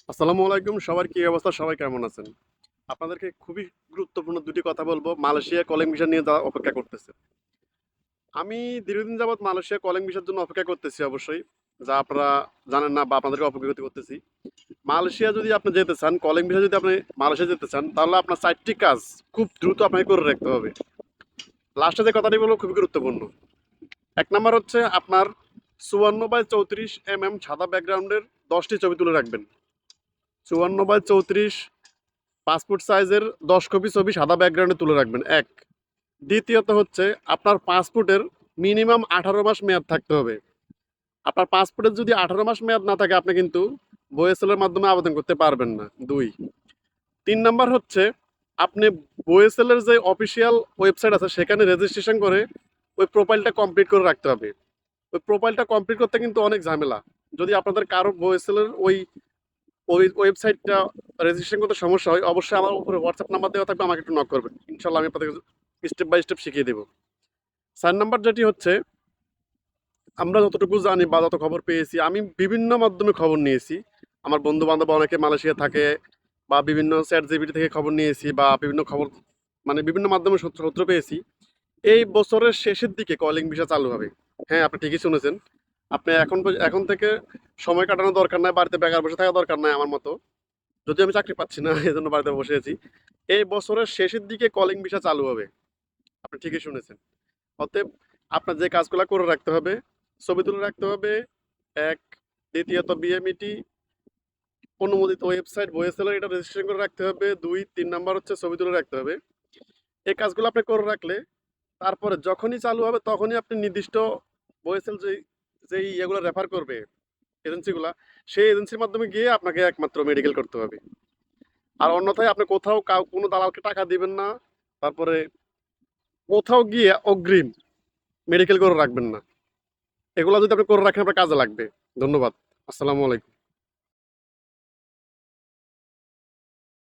আসসালামু আলাইকুম। সবার কি অবস্থা? সবাই কেমন আছেন? আপনাদেরকে খুবই গুরুত্বপূর্ণ ২ টি কথা বলব। মালয়েশিয়া কলিং ভিসা নিয়ে যারা অপেক্ষা করতেছে। আমি দীর্ঘদিন যাবৎ মালয়েশিয়া কলিং ভিসার জন্য অপেক্ষা করতেছি অবশ্যই। যা আপনারা জানেন না বা আপনাদেরকে অবগত করতেছি। মালয়েশিয়া যদি আপনি যেতে চান, কলিং ভিসা যদি আপনি মালয়েশিয়া যেতে চান, তাহলে আপনার ৪ টি কাজ খুব দ্রুত আপনাকে করে রাখতে হবে। লাস্টে যে কথাটি বলব খুবই গুরুত্বপূর্ণ। ১ নাম্বার হচ্ছে আপনার ৫৪/৩৪ সাদা ব্যাকগ্রাউন্ডের ১০ টি ছবি তুলে রাখবেন। ৫৪/৩৪ পাসপোর্ট সাইজের ১০ কপি ছবি সাদা ব্যাকগ্রাউন্ডে তুলে রাখবেন ১। দ্বিতীয়ত হচ্ছে আপনার পাসপোর্টের মিনিমাম ১৮ মাস মেয়াদ থাকতে হবে। আপনার পাসপোর্টের যদি ১৮ মাস মেয়াদ না থাকে আপনি কিন্তু বইএসএল এর মাধ্যমে আবেদন করতে পারবেন না ২। ৩ নাম্বার হচ্ছে আপনি বইএসএল এর যে অফিসিয়াল ওয়েবসাইট আছে সেখানে রেজিস্ট্রেশন করে ওই প্রোফাইলটা কমপ্লিট করে রাখতে হবে। ওই প্রোফাইলটা কমপ্লিট করতে কিন্তু অনেক ঝামেলা। যদি আপনাদের কারো বইএসএল এর ওই ওয়েবসাইটটা রেজিস্ট্রেশন করতে সমস্যা হয় অবশ্যই আমার উপরে হোয়াটসঅ্যাপ নাম্বার দেওয়া থাকবে, আমাকে একটু নক করবেন। ইনশাল্লাহ আমি আপনাদের স্টেপ বাই স্টেপ শিখিয়ে দেবো। ৪ নাম্বার যেটি হচ্ছে আমরা যতটুকু জানি বা যত খবর পেয়েছি, আমি বিভিন্ন মাধ্যমে খবর নিয়েছি। আমার বন্ধু বান্ধব অনেকে মালয়েশিয়া থাকে বা বিভিন্ন চ্যাট জিপিটি থেকে খবর নিয়েছি বা বিভিন্ন খবর মানে বিভিন্ন মাধ্যমে সূত্র পেয়েছি। এই বছরের শেষের দিকে কলিং ভিসা চালু হবে। হ্যাঁ, আপনি ঠিকই শুনেছেন। আপনি এখন থেকে সময় কাটানোর দরকার নাই, বাড়িতে বেকার বসে থাকা দরকার নাই আমার মতো। যদিও আমি চাকরি পাচ্ছি না এজন্য বাড়িতে বসে আছি। এই বছরের শেষের দিকে কলিং ভিসা চালু হবে। আপনি ঠিকই শুনেছেন। অতএব আপনার যে কাজগুলা করে রাখতে হবে, ছবি তুলে রাখতে হবে ১, দ্বিতীয়ত বিএমইটি অনুমোদিত ওয়েবসাইট বইএসএল এটা রেজিস্ট্রেশন করে রাখতে হবে ২, ৩ নাম্বার হচ্ছে ছবি তুলে রাখতে হবে। এই কাজগুলো আপনি করে রাখলে তারপরে যখনই চালু হবে তখনই আপনি নির্দিষ্ট বইএসএল যেই ইয়েগুলো রেফার করবে এজেন্সিগুলা, সেই এজেন্সির মাধ্যমে গিয়ে আপনাকে একমাত্র মেডিকেল করতে হবে। আর অন্যথায় আপনি কোথাও কোনো দালালকে টাকা দিবেন না। তারপরে কোথাও গিয়ে অগ্রিম মেডিকেল করে রাখবেন না। এগুলো যদি আপনি করে রাখেন আপনার কাজে লাগবে। ধন্যবাদ। আসসালামু আলাইকুম।